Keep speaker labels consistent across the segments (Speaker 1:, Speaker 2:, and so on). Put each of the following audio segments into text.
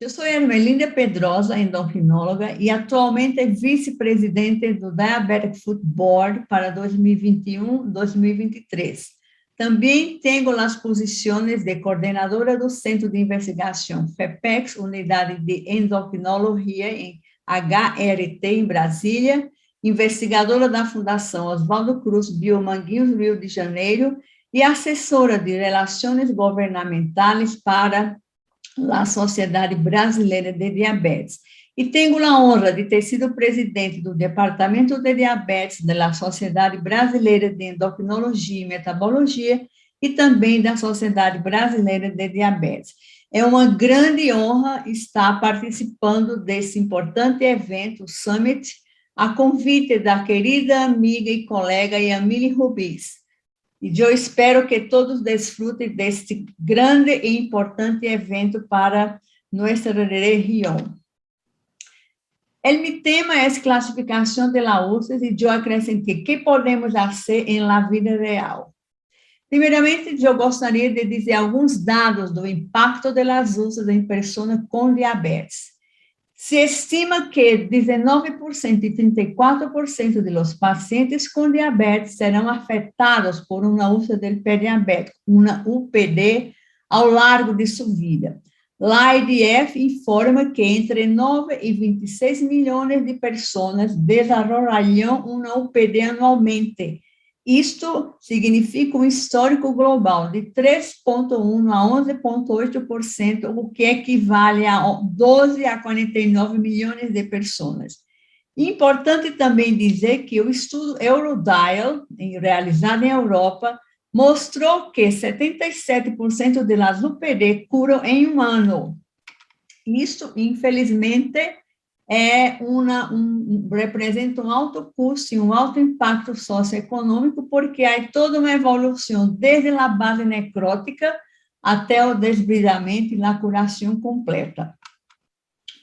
Speaker 1: Eu sou Ermelinda Pedrosa, endocrinóloga, e atualmente vice-presidente do Diabetic Food Board para 2021-2023. Também tenho as posições de coordenadora do Centro de Investigação FEPEX, Unidade de Endocrinologia em HRT, em Brasília, investigadora da Fundação Oswaldo Cruz Biomanguinhos, Rio de Janeiro, e assessora de Relações Governamentais para a Sociedade Brasileira de Diabetes. E tenho a honra de ter sido presidente do Departamento de Diabetes da Sociedade Brasileira de Endocrinologia e Metabologia e também da Sociedade Brasileira de Diabetes. É uma grande honra estar participando desse importante evento, o Summit, a convite da querida amiga e colega Yamile Rubis. E eu espero que todos desfrutem deste grande e importante evento para nossa região. O tema é classificação de úlceras e eu acrescentei que podemos fazer em la vida real. Primeiramente, eu gostaria de dizer alguns dados do impacto das úlceras em pessoas com diabetes. Se estima que 19% e 34% de los pacientes com diabetes serão afetados por uma úlcera del pé diabético, uma UPD, ao largo de sua vida. A IDF informa que entre 9 e 26 milhões de pessoas desenvolverão uma UPD anualmente. Isto significa um histórico global de 3,1% a 11,8%, o que equivale a 12 a 49 milhões de pessoas. Importante também dizer que o estudo Eurodial, realizado em Europa, mostrou que 77% das UPD curam em um ano. Isso, infelizmente, representa um alto custo e um alto impacto socioeconômico, porque há toda uma evolução, desde a base necrótica até o desbridamento e a curação completa.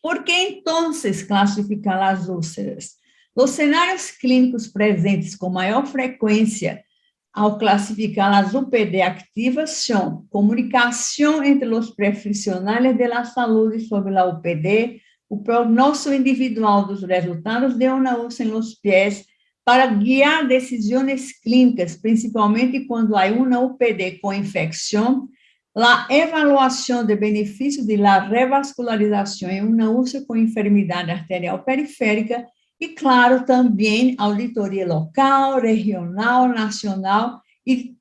Speaker 1: Por que, então, classificar as úlceras? Os cenários clínicos presentes com maior frequência ao classificar as UPD ativas são comunicação entre os profissionais da saúde sobre a UPD, o prognóstico individual dos resultados de uma úlcera nos pés para guiar decisões clínicas, principalmente quando há uma UPD com infecção, a avaliação de benefícios de la revascularização em uma úlcera com enfermidade arterial periférica e, claro, também auditoria local, regional, nacional e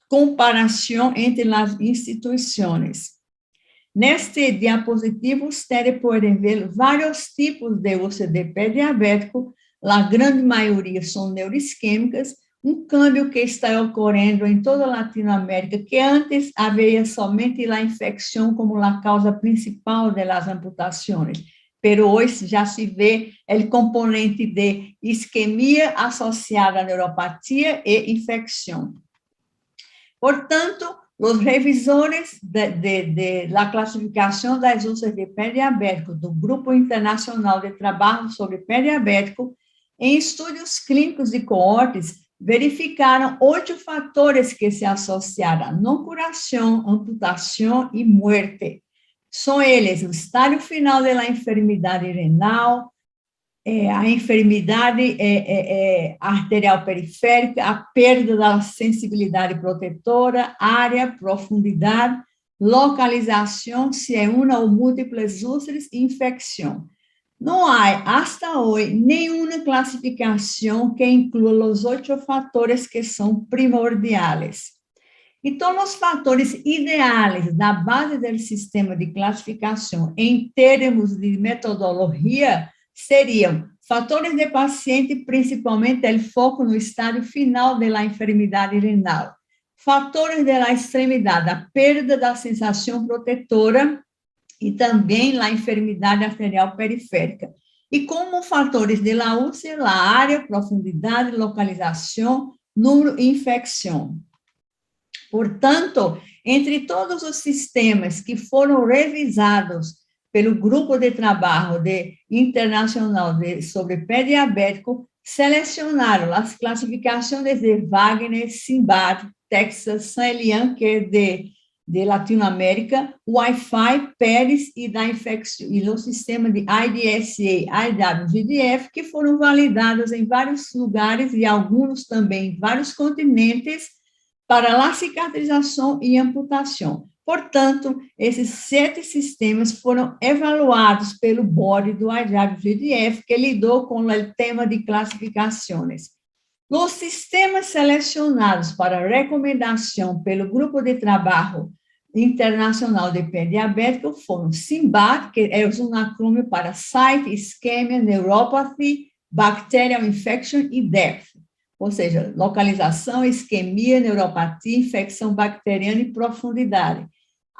Speaker 1: comparação entre as instituições. Neste diapositivo, ustedes podem ver vários tipos de úlcera de pé diabético, a grande maioria são neuroisquêmicas, um câmbio que está ocorrendo em toda a Latinoamérica, que antes havia somente a infecção como a causa principal das amputações, pero hoje já se vê o componente de isquemia associada à neuropatia e infecção. Portanto, os revisores da classificação das úlceras de pé diabético do Grupo Internacional de Trabalho sobre Pé Diabético, em estudos clínicos de coortes, verificaram 8 fatores que se associaram à não curação, amputação e morte. São eles o estágio final da enfermidade renal, a enfermidade arterial periférica, a perda da sensibilidade protetora, área, profundidade, localização, se é uma ou múltiplas úlceras e infecção. Não há, hasta hoje, nenhuma classificação que inclua os 8 fatores que são primordiais. Então, os fatores ideais da base do sistema de classificação em termos de metodologia seriam fatores de paciente, principalmente o foco no estágio final da enfermidade renal, fatores da extremidade, a perda da sensação protetora e também a enfermidade arterial periférica. E como fatores de la úlcera, a área, profundidade, localização, número e infecção. Portanto, entre todos os sistemas que foram revisados pelo Grupo de Trabalho Internacional sobre Pé Diabético, selecionaram as classificações de Wagner, Simbad, Texas, Saint-Elian, que é de Latinoamérica, Wi-Fi, PERES e o sistema de IDSA, IWGDF, que foram validados em vários lugares e alguns também em vários continentes para a cicatrização e amputação. Portanto, esses 7 sistemas foram avaliados pelo board do IWGDF, que lidou com o tema de classificações. Os sistemas selecionados para recomendação pelo Grupo de Trabalho Internacional de Pé Diabético foram SIMBAD, que é um acrônimo para Site, Ischemia, Neuropathy, Bacterial Infection e Depth, ou seja, localização, isquemia, neuropatia, infecção bacteriana e profundidade.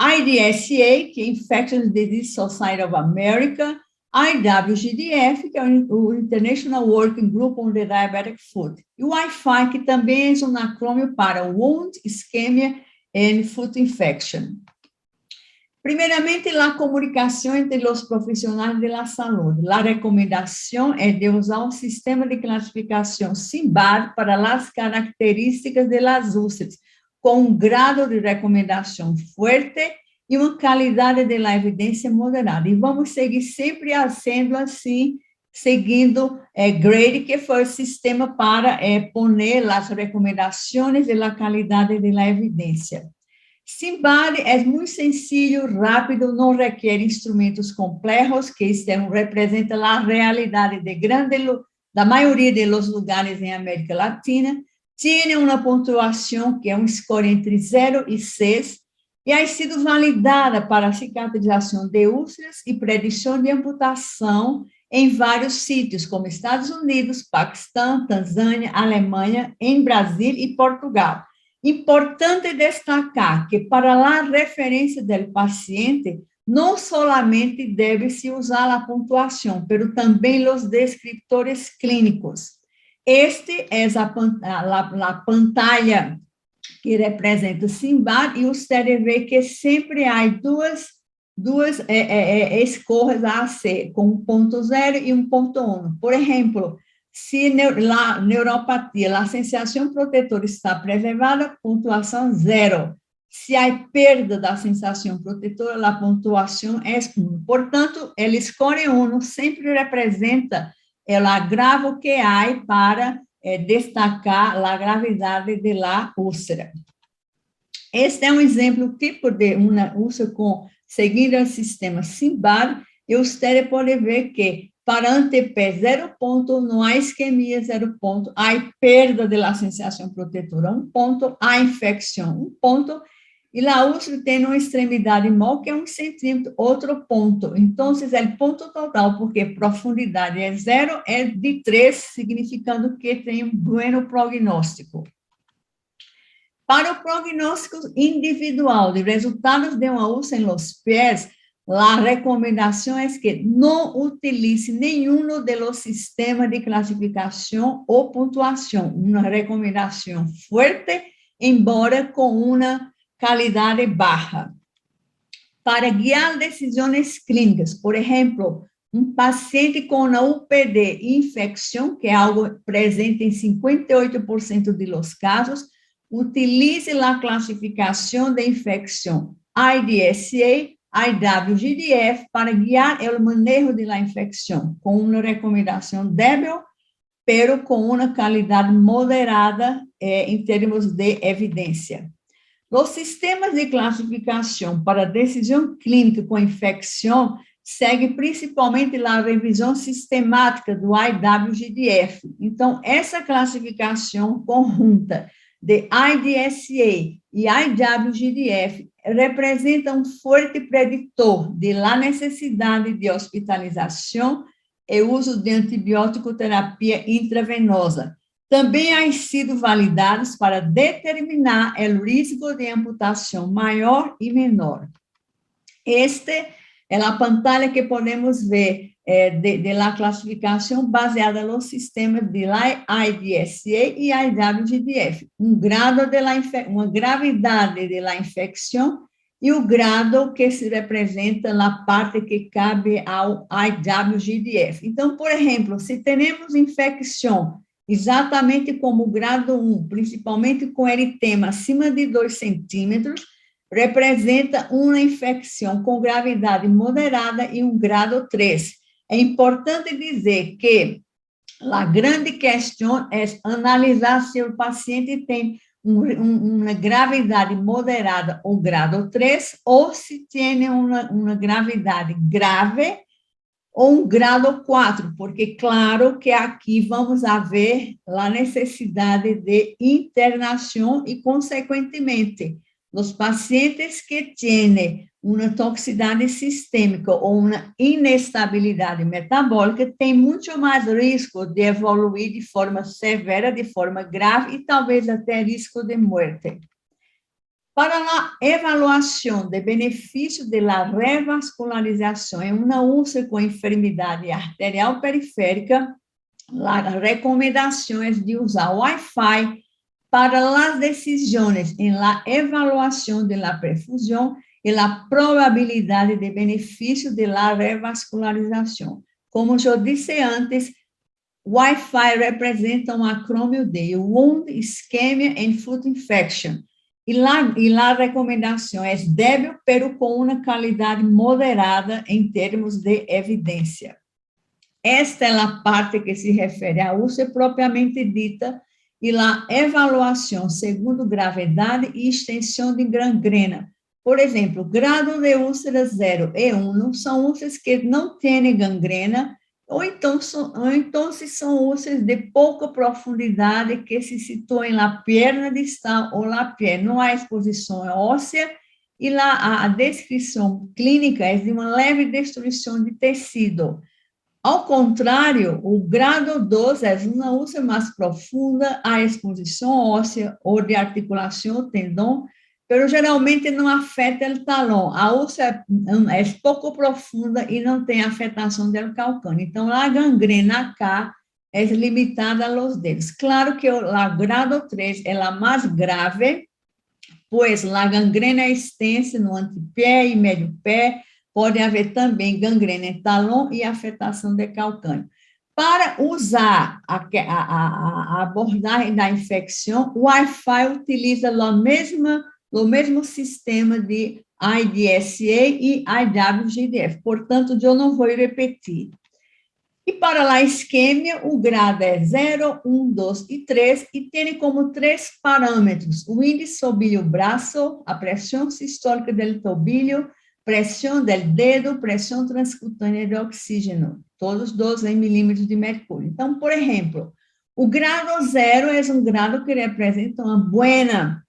Speaker 1: IDSA, que é Infectious Disease Society of America, IWGDF, que é o International Working Group on the Diabetic Foot, e o Wi-Fi, que também é um acrônimo para Wound, Ischemia and Foot Infection. Primeiramente, a comunicação entre os profissionais da saúde. A recomendação é de usar um sistema de classificação SIMBAD para as características das úlceras, com um grado de recomendação forte e uma qualidade de evidência moderada. E vamos seguir sempre sendo assim, seguindo GRADE, que foi o sistema para poner as recomendações e a qualidade da evidência. SIMBAD é muito sencillo, rápido, não requer instrumentos complexos, que representa a realidade da maioria dos lugares em América Latina. Tem uma pontuação que é um score entre 0 e 6, e ha sido validada para cicatrização de úlceras e predição de amputação em vários sítios, como Estados Unidos, Paquistão, Tanzânia, Alemanha, em Brasil e Portugal. Importante destacar que para a referência do paciente, não solamente deve-se usar a pontuação, mas também os descriptores clínicos. Este é a pantalla que representa o SIMBAD, e você vê que sempre há duas escorras a ser, com 1.0 e 1.1. Por exemplo, se a neuropatia, a sensação protetora está preservada, pontuação 0. Se há perda da sensação protetora, a pontuação é 1. Portanto, o score 1 sempre representa o agravo que há para destacar a gravidade da úlcera. Este é um exemplo tipo de uma úlcera seguindo o sistema SIMBAD, e você pode ver que para antepé 0 ponto, não há isquemia 0 ponto, há perda da sensação protetora 1 ponto, há infecção 1 ponto, e a úlcera tem uma extremidade maior, que é 1 centímetro, outro ponto. Então, é o ponto total, porque profundidade é 0, é de 3, significando que tem um bom prognóstico. Para o prognóstico individual de resultados de uma úlcera nos pés, a recomendação é que não utilize nenhum dos sistemas de classificação ou pontuação. Uma recomendação forte, embora com uma qualidade baixa. Para guiar decisões clínicas, por exemplo, um paciente com uma UPD e infecção, que é algo presente em 58% dos casos, utilize a classificação de infecção IDSA, IWGDF, para guiar o manejo da infecção, com uma recomendação débil, pero com uma qualidade moderada em termos de evidência. Os sistemas de classificação para decisão clínica com infecção seguem principalmente a revisão sistemática do IWGDF. Então, essa classificação conjunta de IDSA e IWGDF representa um forte preditor de la necessidade de hospitalização e uso de antibiótico terapia intravenosa. Também há sido validados para determinar o risco de amputação maior e menor. Este é a pantalla que podemos ver de la classificação baseada nos sistemas de IDSA e IWGDF. Uma gravidade da infecção e o grado que se representa na parte que cabe ao IWGDF. Então, por exemplo, se temos infecção exatamente como o grado 1, principalmente com eritema acima de 2 centímetros, representa uma infecção com gravidade moderada e um grado 3. É importante dizer que a grande questão é analisar se o paciente tem uma gravidade moderada ou grado 3, ou se tem uma gravidade grave ou um grado 4, porque claro que aqui vamos haver a necessidade de internação e, consequentemente, os pacientes que têm uma toxicidade sistêmica ou uma inestabilidade metabólica têm muito mais risco de evoluir de forma severa, de forma grave e talvez até risco de morte. Para a avaliação de benefício da revascularização em uma úlcera com enfermidade arterial periférica, a recomendação é de usar o Wi-Fi para as decisões em la avaliação de la perfusão e la probabilidade de benefício de la revascularização. Como eu disse antes, Wi-Fi representa um acrônimo de Wound Ischemia and Foot Infection, e lá a recomendação é débil, pero com uma qualidade moderada em termos de evidência. Esta é a parte que se refere à úlcera propriamente dita e a avaliação segundo gravidade e extensão de gangrena. Por exemplo, grado de úlcera 0 e 1 são úlceras que não têm gangrena, ou então são úlceras de pouca profundidade que se situam na perna distal ou na perna. Não há exposição óssea e lá a descrição clínica é de uma leve destruição de tecido. Ao contrário, o grado 2 é uma úlcera mais profunda, a exposição óssea ou de articulação ou tendão, pero geralmente não afeta o talão. A úlcera é pouco profunda e não tem afetação do calcâneo. Então, a gangrena acá é limitada aos dedos. Claro que a grado 3 é a mais grave, pois a gangrena é extensa no antepé e médio pé, pode haver também gangrena em talão e afetação de calcâneo. Para usar a abordagem da infecção, o Wi-Fi utiliza o mesmo sistema de IDSA e IWGDF, portanto, eu não vou repetir. E para a isquemia, o grado é 0, 1, 2 e 3, e tem como 3 parâmetros: o índice sobre o braço, a pressão sistólica do tobilho, pressão do dedo, pressão transcutânea de oxígeno, todos 12 milímetros de mercúrio. Então, por exemplo, o grado 0 é um grado que representa uma boa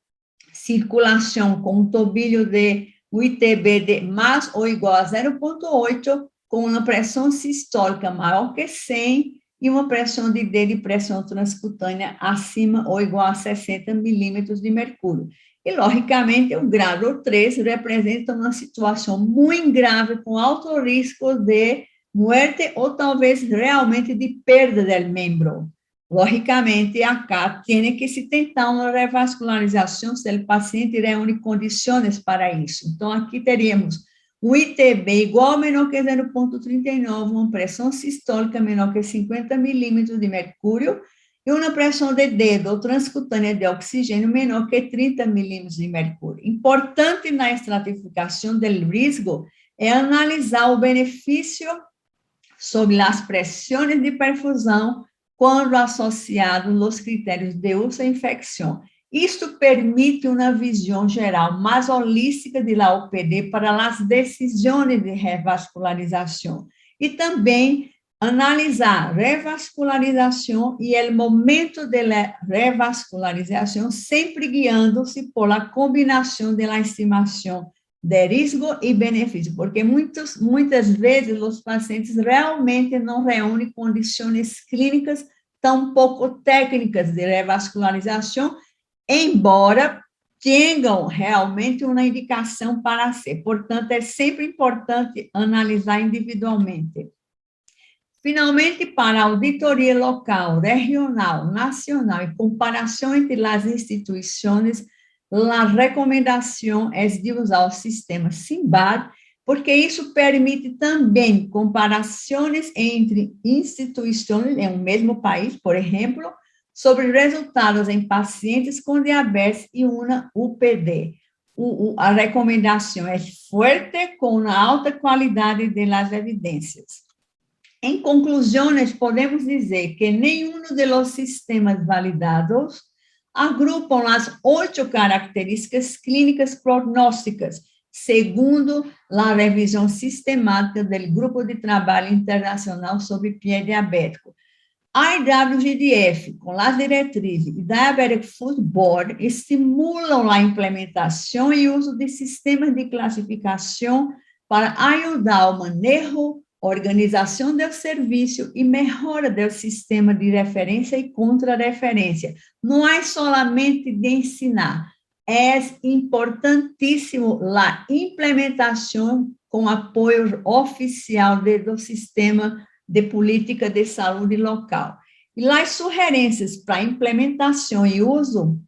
Speaker 1: circulação com um tobilho de ITB de mais ou igual a 0,8, com uma pressão sistólica maior que 100 e uma pressão de dedo e pressão transcutânea acima ou igual a 60 milímetros de mercúrio. E, logicamente, o grado 3 representa uma situação muito grave, com alto risco de morte ou talvez realmente de perda do membro. Logicamente, acá tem que se tentar uma revascularização se o paciente reúne condições para isso. Então, aqui teríamos um ITB igual ou menor que 0,39, uma pressão sistólica menor que 50 milímetros de mercúrio e uma pressão de dedo ou transcutânea de oxigênio menor que 30 milímetros de mercúrio. Importante na estratificação do risco é analisar o benefício sobre as pressões de perfusão quando associado aos critérios de úlcera e infecção. Isto permite uma visão geral mais holística de la OPD para as decisões de revascularização e também analisar revascularização e o momento da revascularização, sempre guiando-se por a combinação da estimação de risco e benefício, porque muitas vezes os pacientes realmente não reúnem condições clínicas tão pouco técnicas de revascularização, embora tenham realmente uma indicação para ser. Portanto, é sempre importante analisar individualmente. Finalmente, para a auditoria local, regional, nacional e comparação entre as instituições, a recomendação é de usar o sistema SIMBAD, porque isso permite também comparações entre instituições em um mesmo país, por exemplo, sobre resultados em pacientes com diabetes e uma UPD. a recomendação é forte com alta qualidade das evidências. Em conclusões, podemos dizer que nenhum dos sistemas validados agrupam as 8 características clínicas prognósticas, segundo a revisão sistemática do Grupo de Trabalho Internacional sobre Pé Diabético. A IWGDF, com as diretrizes e Diabetic Foot Board, estimulam a implementação e uso de sistemas de classificação para ajudar o manejo, organização do serviço e melhora do sistema de referência e contra-referência. Não é solamente de ensinar, é importantíssimo a implementação com apoio oficial do sistema de política de saúde local. E as sugerências para implementação e uso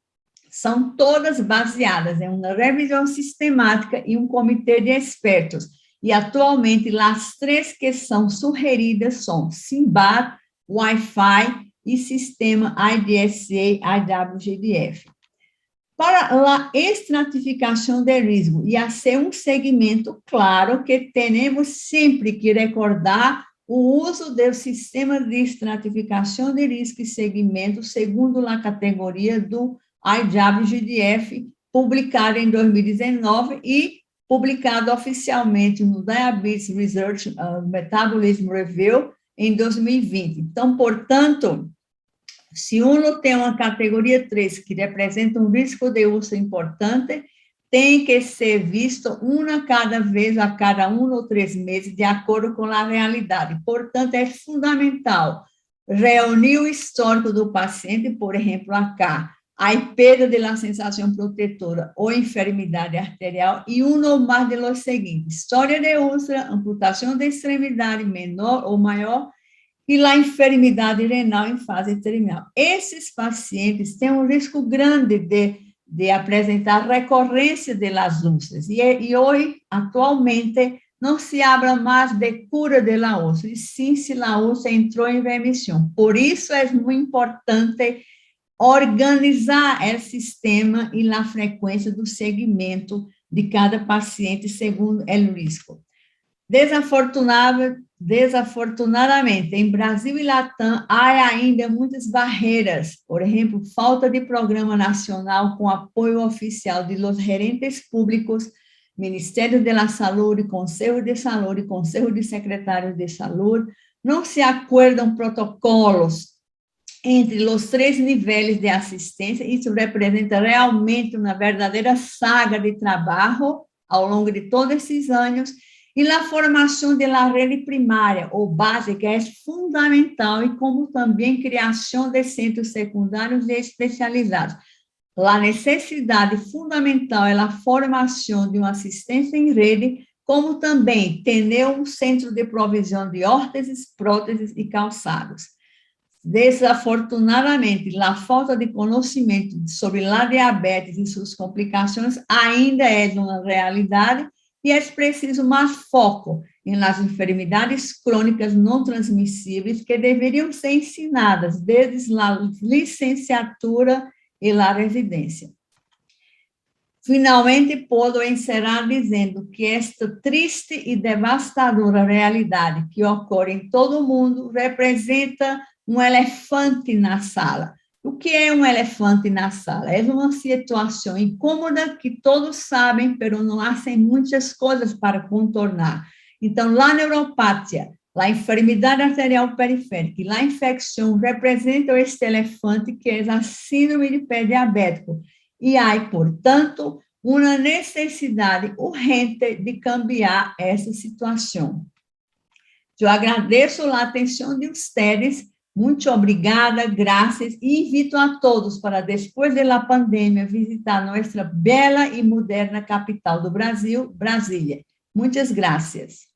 Speaker 1: são todas baseadas em uma revisão sistemática e um comitê de expertos. E, atualmente, as 3 que são sugeridas são SIMBAD, Wi-Fi e sistema IDSA-IWGDF. Para a estratificação de risco e a ser um segmento, claro que temos sempre que recordar o uso do sistema de estratificação de risco e segmento segundo a categoria do IWGDF, publicado em 2019 e publicado oficialmente no Diabetes Research Metabolism Review em 2020. Então, portanto, se uno tem uma categoria 3 que representa um risco de uso importante, tem que ser visto uma cada vez, a cada 1 ou 3 meses, de acordo com a realidade. Portanto, é fundamental reunir o histórico do paciente, por exemplo, acá, a perda da sensação protetora ou enfermidade arterial, e um ou mais de los seguintes: história de úlcera, amputação de extremidade menor ou maior, e a enfermidade renal em fase terminal. Esses pacientes têm um risco grande de apresentar recorrência das úlceras, e hoje, atualmente, não se habla mais de cura da úlcera, e sim se a úlcera entrou em remissão. Por isso, é muito importante organizar o sistema e a frequência do segmento de cada paciente segundo o risco. Desafortunadamente, em Brasil e Latam, há ainda muitas barreiras, por exemplo, falta de programa nacional com apoio oficial de los gerentes públicos, Ministério da Saúde, Conselho de Saúde, Conselho de Secretários de Saúde, não se acordam protocolos entre os 3 níveis de assistência. Isso representa realmente uma verdadeira saga de trabalho ao longo de todos esses anos. E a formação da rede primária ou básica é fundamental, e como também criação de centros secundários e especializados. A necessidade fundamental é a formação de uma assistência em rede, como também ter um centro de provisão de órteses, próteses e calçados. Desafortunadamente, a falta de conhecimento sobre a diabetes e suas complicações ainda é uma realidade, e é preciso mais foco nas enfermidades crônicas não transmissíveis, que deveriam ser ensinadas desde a licenciatura e a residência. Finalmente, posso encerrar dizendo que esta triste e devastadora realidade que ocorre em todo o mundo representa um elefante na sala. O que é um elefante na sala? É uma situação incômoda que todos sabem, mas não fazem muitas coisas para contornar. Então, a neuropatia, a enfermidade arterial periférica e a infecção representam este elefante, que é a síndrome de pé diabético. E há, portanto, uma necessidade urgente de cambiar essa situação. Eu agradeço a atenção de vocês. Muito obrigada, graças, e invito a todos para, depois da pandemia, visitar nossa bela e moderna capital do Brasil, Brasília. Muitas graças.